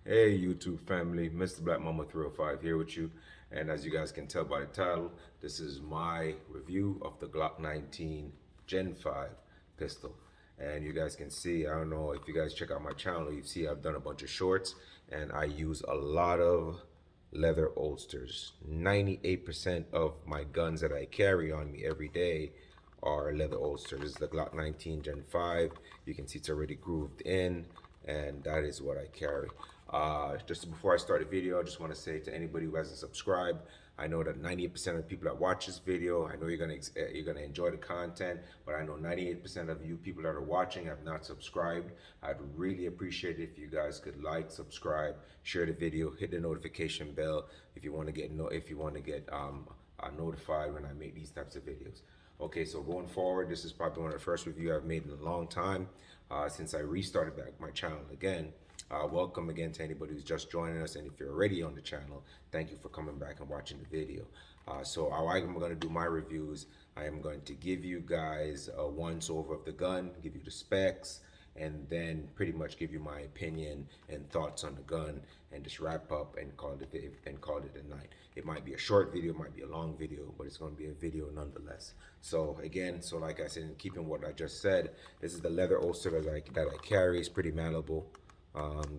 Hey YouTube family, Mr. Black Mama 305 here with you. And as you guys can tell by the title, this is my review of the Glock 19 Gen 5 pistol. And you guys can see, I don't know if you guys check out my channel, you see I've done a bunch of shorts and I use a lot of leather holsters. 98% of my guns that I carry on me every day are leather holsters. This is the Glock 19 Gen 5. You can see it's already grooved in, and that is what I carry. Just before I start the video, I just want to say to anybody who hasn't subscribed, I know that 98% of the people that watch this video, I know you're gonna enjoy the content, but I know 98% of you people that are watching have not subscribed. I'd really appreciate it if you guys could like, subscribe, share the video, hit the notification bell if you want to get notified when I make these types of videos. Okay, so going forward, this is probably one of the first reviews I've made in a long time since I restarted back my channel again. Welcome again to anybody who's just joining us, and if you're already on the channel, thank you for coming back and watching the video. So how I'm going to do my reviews, I am going to give you guys a once over of the gun, give you the specs, and then pretty much give you my opinion and thoughts on the gun, and just wrap up and call it a night. It might be a short video, it might be a long video, but it's going to be a video nonetheless. So again, like I said, in keeping what I just said, this is the leather holster that I carry. It's pretty malleable.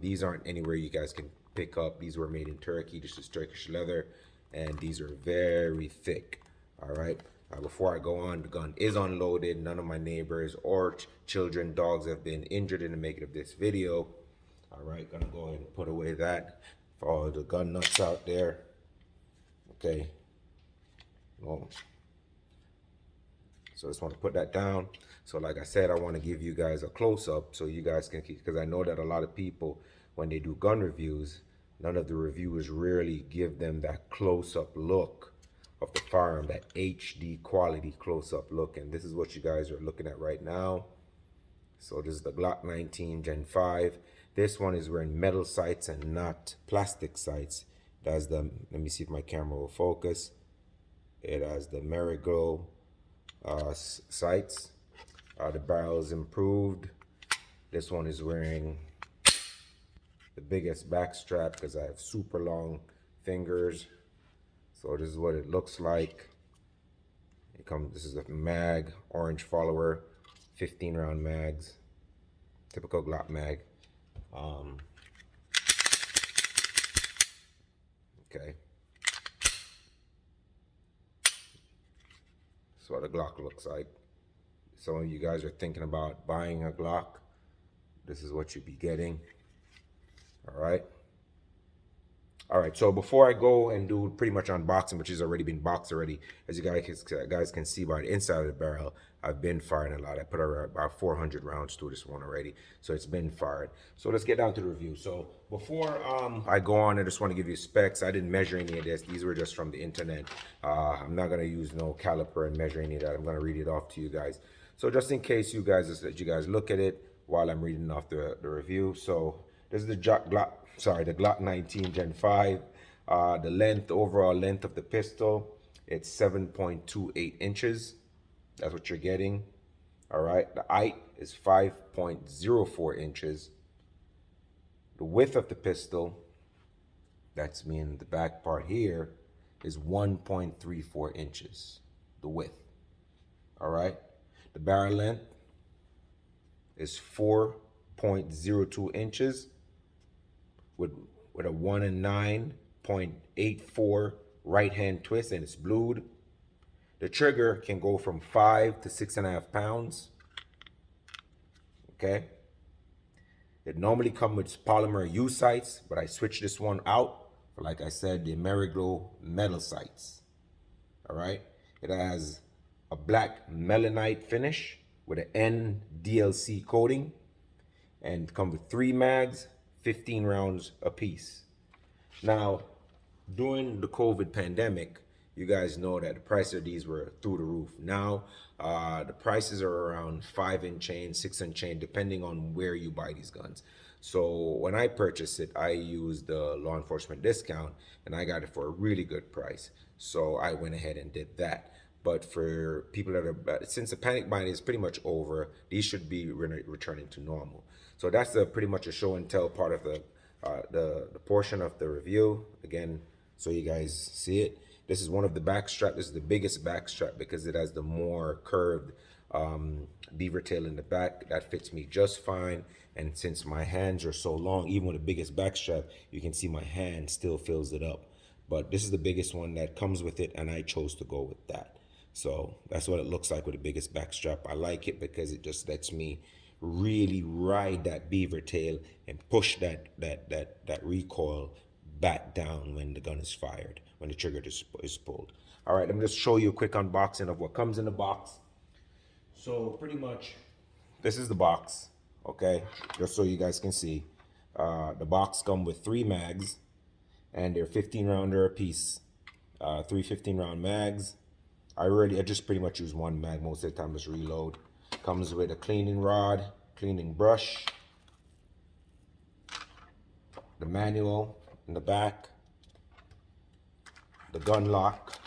These aren't anywhere you guys can pick up. These were made in Turkey. This is Turkish leather, and these are very thick. All right. Before I go on, the gun is unloaded. None of my neighbors or children, dogs have been injured in the making of this video. All right, gonna go ahead and put away that for all the gun nuts out there. Okay. Well, so I just want to put that down. So like I said, I want to give you guys a close-up so you guys can keep, because I know that a lot of people, when they do gun reviews, none of the reviewers really give them that close-up look of the firearm, that HD quality close-up look. And this is what you guys are looking at right now. So this is the Glock 19 Gen 5. This one is wearing metal sights and not plastic sights. It has the, let me see if my camera will focus. It has the Ameriglo sights. The barrel is improved. This one is wearing the biggest back strap because I have super long fingers. So this is what it looks like. This is a mag, orange follower, 15 round mags, typical Glock mag. Okay. That's what a Glock looks like. Some of you guys are thinking about buying a Glock. This is what you'd be getting. All right. All right, so before I go and do pretty much unboxing, which has already been boxed already, as you guys can see by the inside of the barrel, I've been firing a lot. I put about 400 rounds through this one already, so it's been fired. So let's get down to the review. So before I go on, I just want to give you specs. I didn't measure any of this. These were just from the internet. I'm not going to use no caliper and measure any of that. I'm going to read it off to you guys. So just in case you guys look at it while I'm reading off the review. So this is the Glock 19 Gen 5. The overall length of the pistol, it's 7.28 inches. That's what you're getting. All right. The height is 5.04 inches. The width of the pistol, that's meaning the back part here, is 1.34 inches. The width. All right. The barrel length is 4.02 inches. With a 1 and 9.84 right hand twist, and it's blued. The trigger can go from 5 to 6.5 pounds. Okay. It normally comes with polymer U sights, but I switched this one out for, like I said, the Ameriglo metal sights. All right. It has a black melanite finish with an NDLC coating, and come with 3 mags, 15 rounds a piece. Now, during the COVID pandemic, you guys know that the price of these were through the roof. Now, the prices are around 5 and change, 6 and change, depending on where you buy these guns. So when I purchased it, I used the law enforcement discount, and I got it for a really good price. So I went ahead and did that. But for people that are, since the panic buying is pretty much over, these should be returning to normal. So that's pretty much a show and tell part of the portion of the review again, so you guys see it. This is one of the back strap. This is the biggest back strap because it has the more curved beaver tail in the back. That fits me just fine. And since my hands are so long, even with the biggest back strap, you can see my hand still fills it up. But this is the biggest one that comes with it, and I chose to go with that. So that's what it looks like with the biggest back strap. I like it because it just lets me really ride that beaver tail and push that recoil back down when the gun is fired, when the trigger is pulled. All right, let me just show you a quick unboxing of what comes in the box. So pretty much, this is the box, okay? Just so you guys can see. The box comes with 3 mags, and they're 15 rounder a piece. 3 15-round mags. I just pretty much use 1 mag most of the time, just reload. Comes with a cleaning rod, cleaning brush, the manual in the back, the gun lock,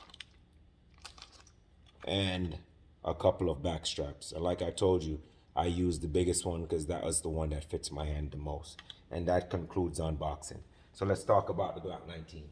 and a couple of back straps. And like I told you, I used the biggest one because that was the one that fits my hand the most. And that concludes unboxing. So let's talk about the Glock 19.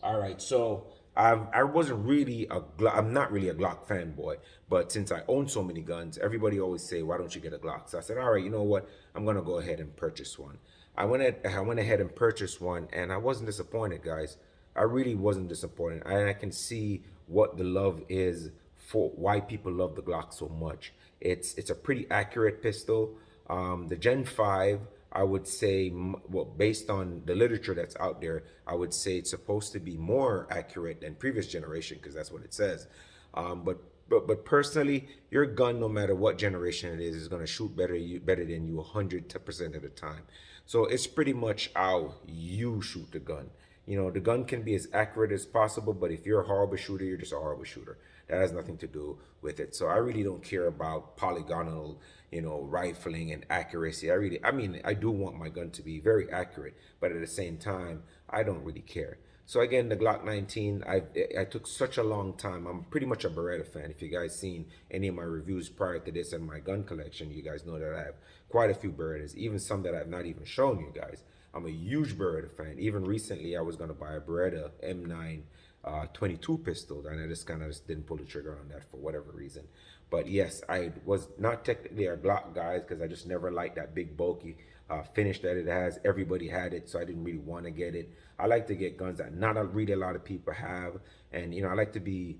All right, so I wasn't really I'm not really a Glock fanboy, but since I own so many guns, everybody always say, why don't you get a Glock? So I said, all right, you know what? I'm gonna go ahead and purchase one. I went ahead and purchased one, and I wasn't disappointed, guys. I really wasn't disappointed. And I can see what the love is for, why people love the Glock so much. It's a pretty accurate pistol. The Gen 5, I would say, well, based on the literature that's out there, I would say it's supposed to be more accurate than previous generation because that's what it says. But personally, your gun, no matter what generation it is going to shoot better than you 100% of the time. So it's pretty much how you shoot the gun. You know, the gun can be as accurate as possible, but if you're a horrible shooter, you're just a horrible shooter. That has nothing to do with it. So I really don't care about polygonal, rifling and accuracy. I mean, I do want my gun to be very accurate, but at the same time, I don't really care. So again, the Glock 19, I took such a long time. I'm pretty much a Beretta fan. If you guys seen any of my reviews prior to this and my gun collection, you guys know that I have quite a few Berettas, even some that I've not even shown you guys. I'm a huge Beretta fan. Even recently, I was going to buy a Beretta M9 22 pistol, and I just didn't pull the trigger on that for whatever reason. But yes, I was not technically a Glock guy because I just never liked that big bulky finish that it has. Everybody had it, so I didn't really want to get it. I like to get guns that not really a lot of people have, and I like to be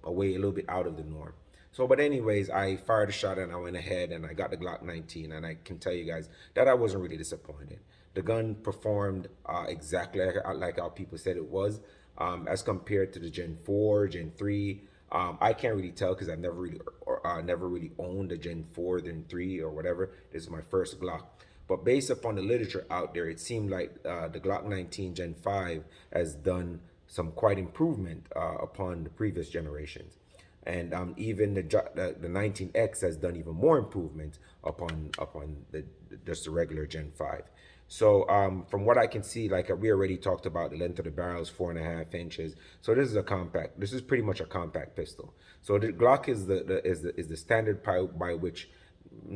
away a little bit out of the norm. So, but anyways, I fired a shot and I went ahead and I got the Glock 19, and I can tell you guys that I wasn't really disappointed. The gun performed exactly like how people said it was, as compared to the Gen 4, Gen 3. I can't really tell because I've never really owned a Gen 4, Gen 3, or whatever. This is my first Glock. But based upon the literature out there, it seemed like the Glock 19 Gen 5 has done some quite improvement upon the previous generations. And even the 19X has done even more improvement upon just the regular Gen 5. So from what I can see, like we already talked about, the length of the barrel is 4.5 inches. So this is a compact. This is pretty much a compact pistol. So the Glock is the standard by which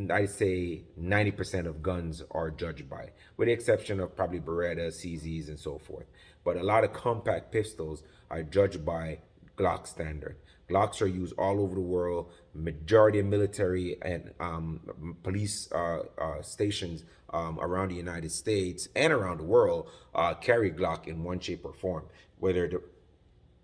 I say 90% of guns are judged by, with the exception of probably Beretta, CZs, and so forth. But a lot of compact pistols are judged by Glock standard. Glocks are used all over the world. Majority of military and police stations around the United States and around the world carry Glock in one shape or form. Whether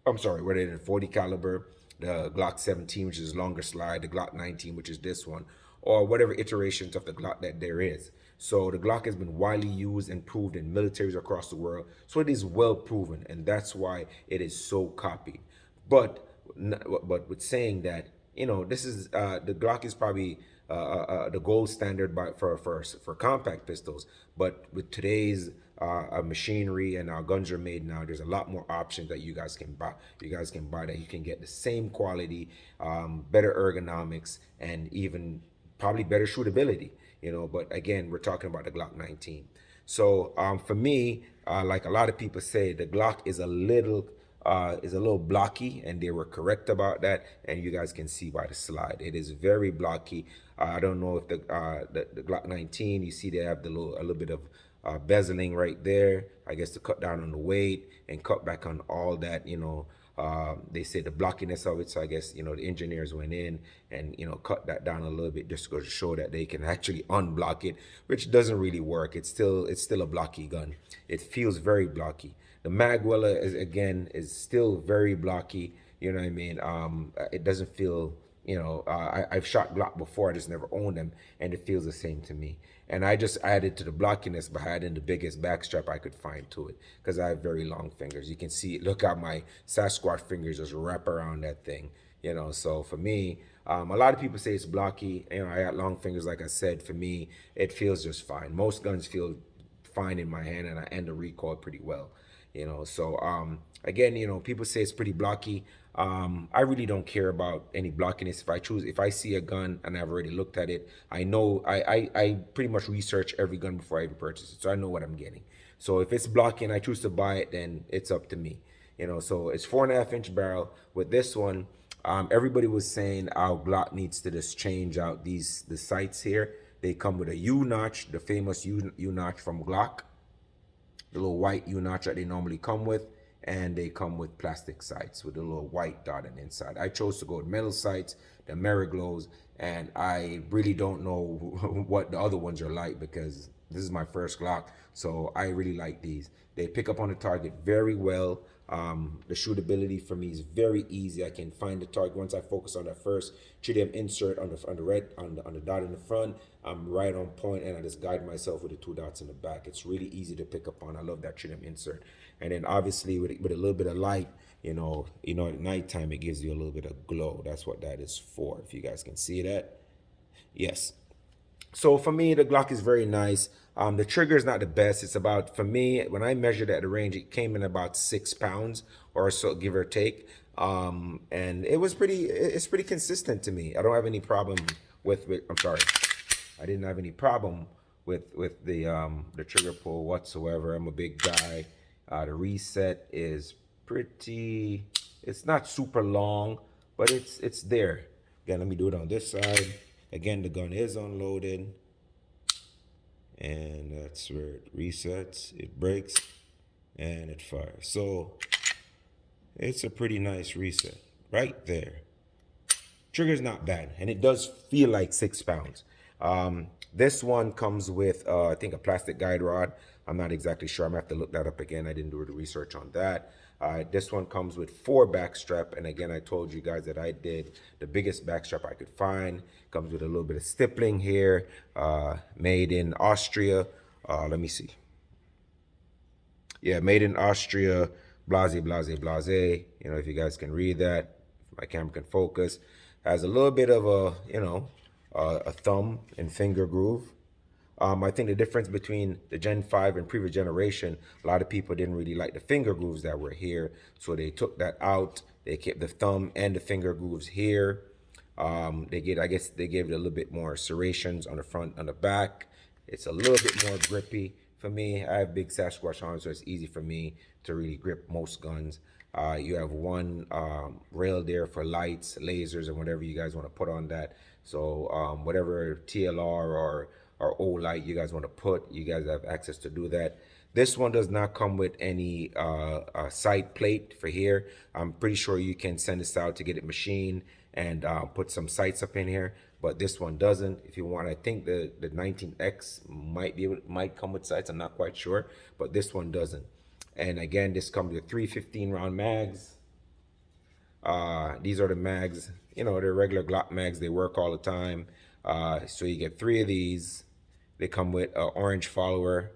in 40 caliber, the Glock 17, which is longer slide, the Glock 19, which is this one, or whatever iterations of the Glock that there is. So the Glock has been widely used and proved in militaries across the world. So it is well proven, and that's why it is so copied. But with saying that, this is the Glock is probably the gold standard for compact pistols. But with today's machinery and our guns are made now, there's a lot more options that you guys can buy. That you can get the same quality, better ergonomics, and even probably better shootability. But again, we're talking about the Glock 19. So for me, like a lot of people say, the Glock is a little blocky, and they were correct about that, and you guys can see by the slide it is very blocky. I don't know if the Glock 19, you see they have a little bit of bezeling right there, I guess, to cut down on the weight and cut back on all that, they say the blockiness of it. So I guess, the engineers went in and, cut that down a little bit just to show that they can actually unblock it, which doesn't really work. It's still a blocky gun. It feels very blocky. The Magwella is still very blocky. You know what I mean? It doesn't feel, I've shot Glock before. I just never owned them, and it feels the same to me. And I just added to the blockiness by adding the biggest backstrap I could find to it, because I have very long fingers. You can see, look how my Sasquatch fingers just wrap around that thing. So for me, a lot of people say it's blocky. I got long fingers, like I said. For me, it feels just fine. Most guns feel fine in my hand, and I end the recoil pretty well. So again, people say it's pretty blocky. I really don't care about any blockiness. If I see a gun and I've already looked at it, I know, I pretty much research every gun before I even purchase it, so I know what I'm getting. So if it's blocky and I choose to buy it, then it's up to me. So it's 4.5-inch barrel. With this one, everybody was saying our Glock needs to just change out the sights here. They come with a U notch, the famous U notch from Glock, the little white U notch that they normally come with, and they come with plastic sights with a little white dot on the inside. I chose to go with metal sights, the Ameriglos, and I really don't know what the other ones are like, because this is my first Glock, so I really like these. They pick up on the target very well. The shootability for me is very easy. I can find the target once I focus on that first tritium insert on the dot in the front. I'm right on point, and I just guide myself with the 2 dots in the back. It's really easy to pick up on. I love that tritium insert. And then obviously with a little bit of light, at nighttime it gives you a little bit of glow. That's what that is for. If you guys can see that, yes. So for me, the Glock is very nice. The trigger is not the best. It's about, for me, when I measured at the range, it came in about 6 pounds or so, give or take. And it's pretty consistent to me. I don't have any problem with I'm sorry. I didn't have any problem with the trigger pull whatsoever. I'm a big guy. The reset is it's not super long, but it's there. Again, let me do it on this side. Again, the gun is unloaded, and that's where it resets, it breaks, and it fires. So it's a pretty nice reset right there. Trigger's not bad, and it does feel like 6 pounds. This one comes with, I think, a plastic guide rod. I'm not exactly sure. I'm gonna have to look that up again. I didn't do the research on that. This one comes with 4 backstrap, and again, I told you guys that I did the biggest backstrap I could find. Comes with a little bit of stippling here, made in Austria. Let me see. Yeah, made in Austria, blase, blase, blase. If you guys can read that, if my camera can focus. Has a little bit of a thumb and finger groove. I think the difference between the Gen 5 and previous generation, a lot of people didn't really like the finger grooves that were here, so they took that out. They kept the thumb and the finger grooves here. I guess they gave it a little bit more serrations on the front, on the back. It's a little bit more grippy. For me, I have big Sasquatch arms, so it's easy for me to really grip most guns. You have one rail there for lights, lasers, and whatever you guys want to put on that. So whatever TLR or O-light you guys want to put, you guys have access to do that. This one does not come with any sight plate for here. I'm pretty sure you can send this out to get it machined and put some sights up in here, but this one doesn't. If you want, I think the 19X might come with sights. I'm not quite sure, but this one doesn't. And again, this comes with 3 15-round mags. These are the mags, they're regular Glock mags. They work all the time. So you get 3 of these. They come with an orange follower.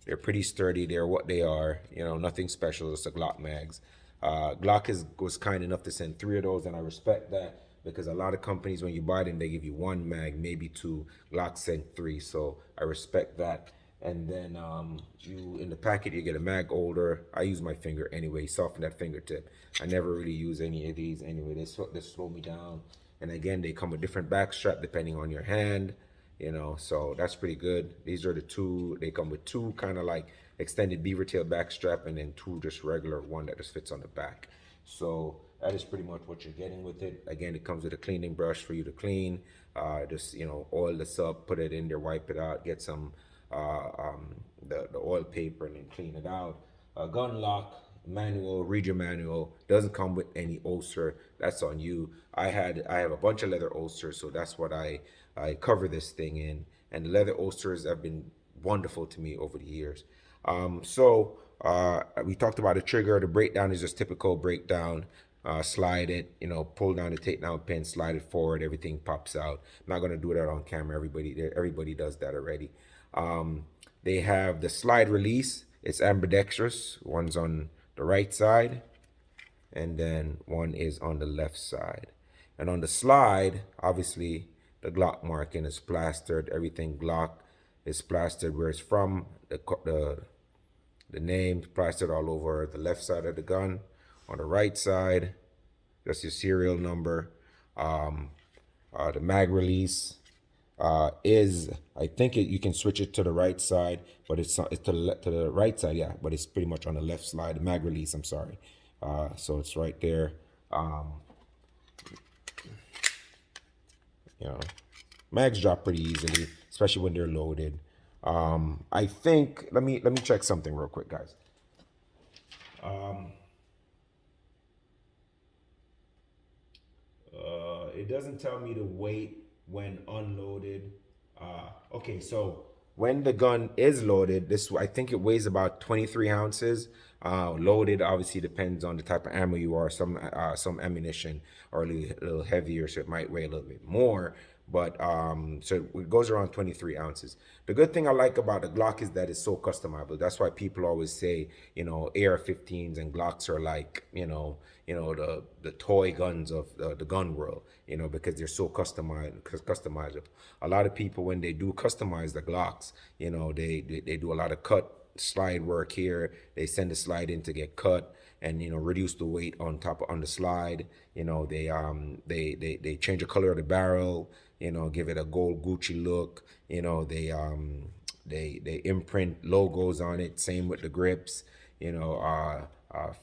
They're pretty sturdy. They're what they are. Nothing special. It's a Glock mags. Glock was kind enough to send 3 of those, and I respect that, because a lot of companies, when you buy them, they give you 1 mag, maybe 2. Glock sent 3, so I respect that. And then in the packet, you get a mag holder. I use my finger anyway, soften that fingertip. I never really use any of these anyway. They slow me down. And again, they come with different backstrap depending on your hand, so that's pretty good. These are the 2. They come with 2 kind of like extended beaver tail backstrap, and then 2 just regular, one that just fits on the back. So that is pretty much what you're getting with it. Again, it comes with a cleaning brush for you to clean. Just oil this up, put it in there, wipe it out, get some the oil paper and then clean it out. Gun lock manual, read your manual. Doesn't come with any ulcer. That's on you. I have a bunch of leather ulcers, so that's what I cover this thing in. And the leather ulcers have been wonderful to me over the years. We talked about the trigger. The breakdown is just typical breakdown. Slide it, pull down the takedown pin, slide it forward, everything pops out. I'm not gonna do that on camera. Everybody does that already. They have the slide release. It's ambidextrous. One's on the right side, and then one is on the left side. And on the slide, obviously, the Glock marking is plastered. Everything Glock is plastered where it's from. The name plastered all over the left side of the gun. On the right side, just your serial number. The mag release is, I think you can switch it to the right side, but it's to the right side, yeah, but it's pretty much on the left side. The mag release, I'm sorry. So it's right there. Mags drop pretty easily, especially when they're loaded. I think let me check something real quick, guys. It doesn't tell me the weight when unloaded. Okay, so when the gun is loaded, I think it weighs about 23 ounces. Loaded obviously depends on the type of ammo you are. Some ammunition are a little heavier, so it might weigh a little bit more. But so it goes around 23 ounces. The good thing I like about the Glock is that it's so customizable. That's why people always say, AR-15s and Glocks are like, the toy guns of the gun world, because they're so customizable. A lot of people, when they do customize the Glocks, they do a lot of cut slide work here. They send the slide in to get cut and reduce the weight on the slide. They change the color of the barrel, give it a gold Gucci look. They imprint logos on it. Same with the grips.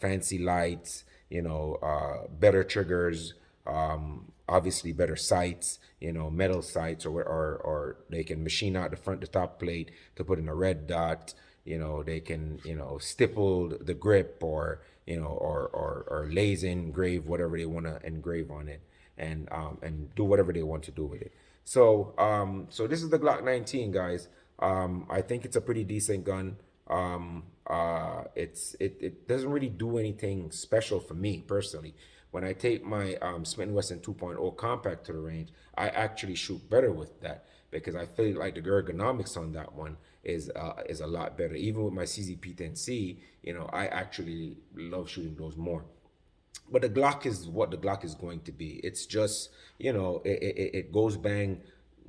Fancy lights. Better triggers. Obviously better sights. Metal sights, or they can machine out the top plate to put in a red dot. They can stipple the grip, or laser engrave whatever they want to engrave on it, and do whatever they want to do with it. So this is the Glock 19, guys. I think it's a pretty decent gun. It doesn't really do anything special for me personally. When I take my Smith & Wesson 2.0 compact to the range, I actually shoot better with that, because I feel like the ergonomics on that one is a lot better. Even with my CZP-10C, I actually love shooting those more. But the Glock is what the Glock is going to be. It's just, it goes bang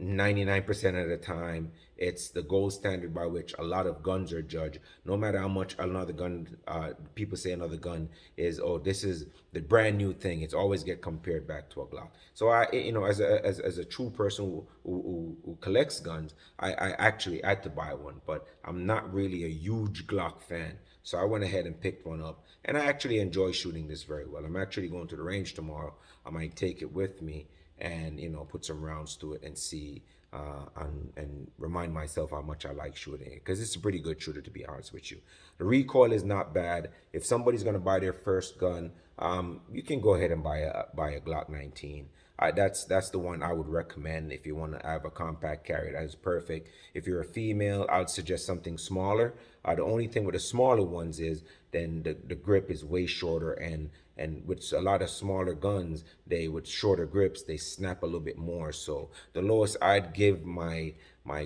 99% of the time. It's the gold standard by which a lot of guns are judged. No matter how much another gun, people say another gun is, oh, this is the brand new thing. It's always get compared back to a Glock. So I, as a true person who collects guns, I actually had to buy one, but I'm not really a huge Glock fan. So I went ahead and picked one up, and I actually enjoy shooting this very well. I'm actually going to the range tomorrow. I might take it with me and put some rounds to it and see and remind myself how much I like shooting it, because it's a pretty good shooter, to be honest with you. The recoil is not bad. If somebody's going to buy their first gun, you can go ahead and buy a Glock 19. That's the one I would recommend if you want to have a compact carry. That is perfect. If you're a female, I would suggest something smaller. The only thing with the smaller ones is then the grip is way shorter, and with a lot of smaller guns, with shorter grips, they snap a little bit more. So the lowest I'd give my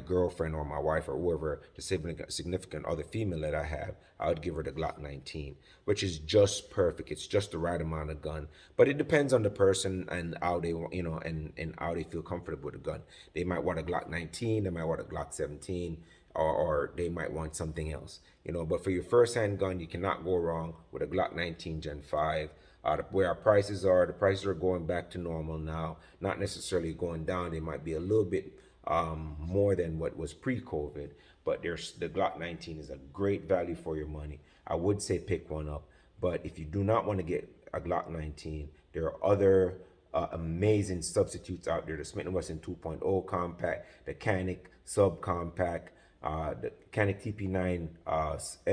girlfriend or my wife or whoever, the significant other female that I have, I would give her the Glock 19, which is just perfect. It's just the right amount of gun. But it depends on the person and how they want, and how they feel comfortable with the gun. They might want a Glock 19, they might want a Glock 17, or they might want something else. But for your first hand gun, you cannot go wrong with a Glock 19 Gen 5. Where our prices are, the prices are going back to normal now, not necessarily going down. They might be a little bit more than what was pre-COVID, but the Glock 19 is a great value for your money. I would say pick one up, but if you do not want to get a Glock 19, there are other amazing substitutes out there. The Smith & Wesson 2.0 compact, the Canic subcompact, the Canik TP9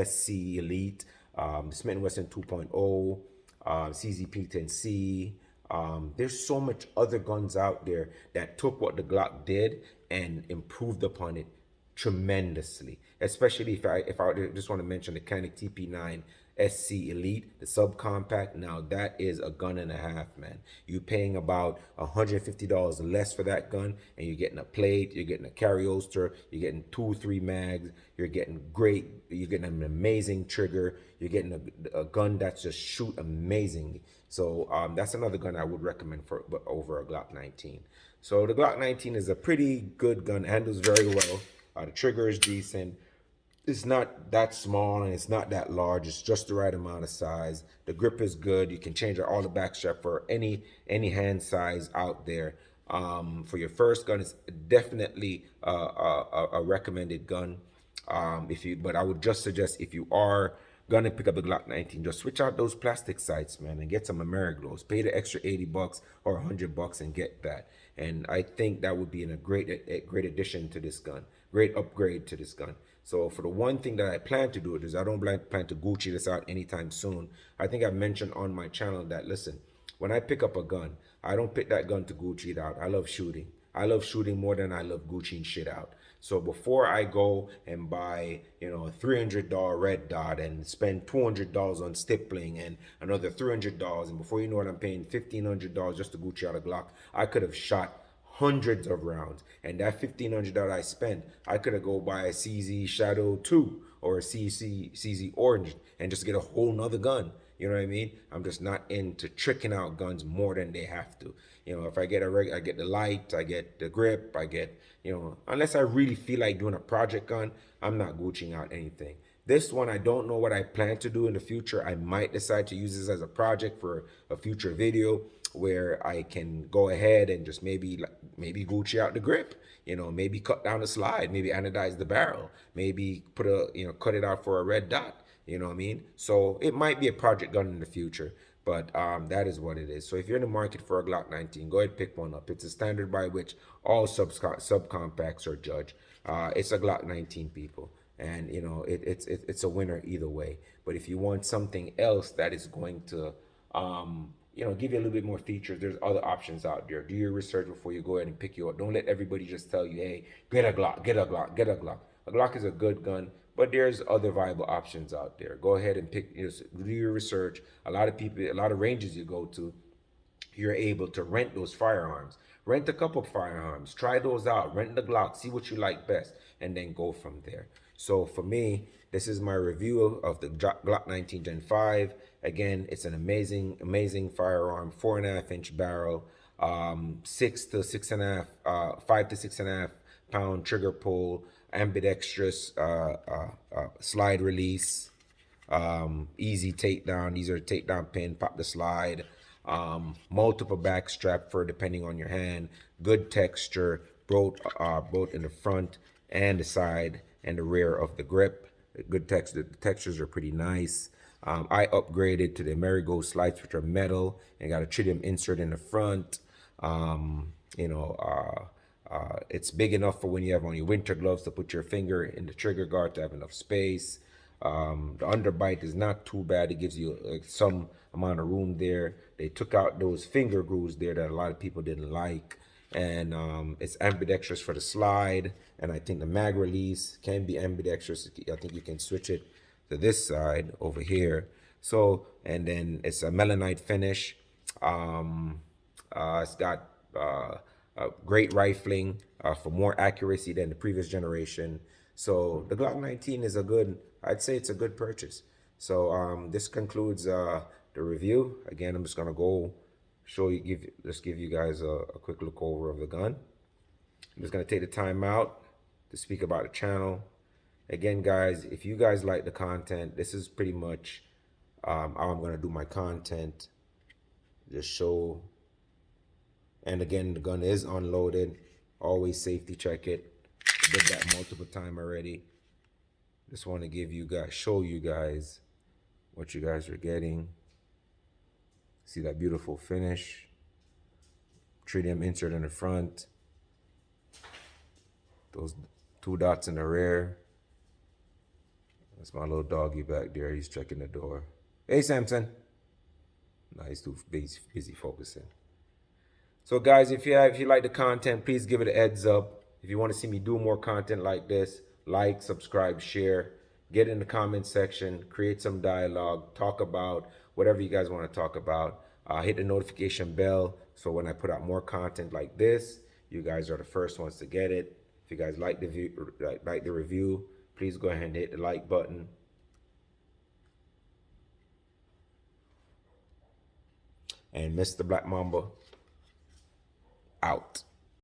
SC Elite, the Smith & Wesson 2.0, CZP-10C. There's so much other guns out there that took what the Glock did and improved upon it tremendously. Especially if I just want to mention the Canik TP9 SC Elite, the subcompact. Now that is a gun and a half, man. You're paying about $150 less for that gun, and you're getting a plate, you're getting a carry holster, you're getting 2 or 3 mags, you're getting an amazing trigger, you're getting a gun that's just shoot amazingly. So that's another gun I would recommend over a Glock 19. So the Glock 19 is a pretty good gun, handles very well. The trigger is decent. It's not that small and it's not that large. It's just the right amount of size. The grip is good. You can change all the back strap for any hand size out there. For your first gun, it's definitely a recommended gun. But I would just suggest, if you are gonna pick up the Glock 19, just switch out those plastic sights, man, and get some Ameriglos. Pay the extra $80 or $100 and get that. And I think that would be a great addition to this gun, great upgrade to this gun. So for the one thing that I plan to do is I don't plan to Gucci this out anytime soon. I think I've mentioned on my channel that, listen, when I pick up a gun, I don't pick that gun to Gucci it out. I love shooting. I love shooting more than I love Gucciing shit out. So before I go and buy, a $300 red dot and spend $200 on stippling and another $300, and before you know it, I'm paying $1,500 just to Gucci out a Glock, I could have shot hundreds of rounds, and that $1,500 I spent, I could have go buy a CZ Shadow 2 or a CZ Orange and just get a whole nother gun. You know what I mean? I'm just not into tricking out guns more than they have to. If I get I get the light, I get the grip, I get, unless I really feel like doing a project gun, I'm not Gucciing out anything. This one, I don't know what I plan to do in the future. I might decide to use this as a project for a future video where I can go ahead and just maybe Gucci out the grip, maybe cut down the slide, maybe anodize the barrel, maybe cut it out for a red dot. You know what I mean? So it might be a project gun in the future, but that is what it is. So if you're in the market for a Glock 19, go ahead and pick one up. It's a standard by which all subcompacts are judged. It's a Glock 19, people. And it's a winner either way. But if you want something else that is going to give you a little bit more features, there's other options out there. Do your research before you go ahead and pick you up. Don't let everybody just tell you, hey, get a Glock, get a Glock, get a Glock. A Glock is a good gun, but there's other viable options out there. Go ahead and do your research. A lot of ranges you go to, you're able to rent those firearms. Rent a couple of firearms, try those out, rent the Glock, see what you like best, and then go from there. So for me, this is my review of the Glock 19 Gen 5. Again, it's an amazing firearm, 4.5-inch barrel, 5 to 6.5 pound trigger pull, ambidextrous slide release, easy takedown. These are takedown pin, pop the slide, multiple back strap for depending on your hand, good texture, both in the front and the side and the rear of the grip. Good texture. The textures are pretty nice. I upgraded to the Ameriglo slides, which are metal, and got a tritium insert in the front. It's big enough for when you have on your winter gloves to put your finger in the trigger guard to have enough space. The underbite is not too bad. It gives you some amount of room there. They took out those finger grooves there that a lot of people didn't like. And it's ambidextrous for the slide. And I think the mag release can be ambidextrous. I think you can switch it to this side over here. So, and then it's a melanite finish. It's got great rifling for more accuracy than the previous generation. So the Glock 19 is I'd say it's a good purchase. So this concludes the review. Again, I'm just gonna go give you guys a quick look over of the gun. I'm just gonna take the time out to speak about the channel. Again, guys, if you guys like the content, this is pretty much how I'm gonna do my content. Just show. And again, the gun is unloaded. Always safety check it. Did that multiple times already. Just want to show you guys what you guys are getting. See that beautiful finish. Tritium insert in the front. Those 2 dots in the rear. That's my little doggy back there. He's checking the door. Hey, Samson. No, he's too busy focusing. So, guys, if you like the content, please give it a heads up. If you want to see me do more content like this, like, subscribe, share. Get in the comment section. Create some dialogue. Talk about whatever you guys want to talk about. Hit the notification bell so when I put out more content like this, you guys are the first ones to get it. If you guys like the review, please go ahead and hit the like button. And Mr. Black Mamba out.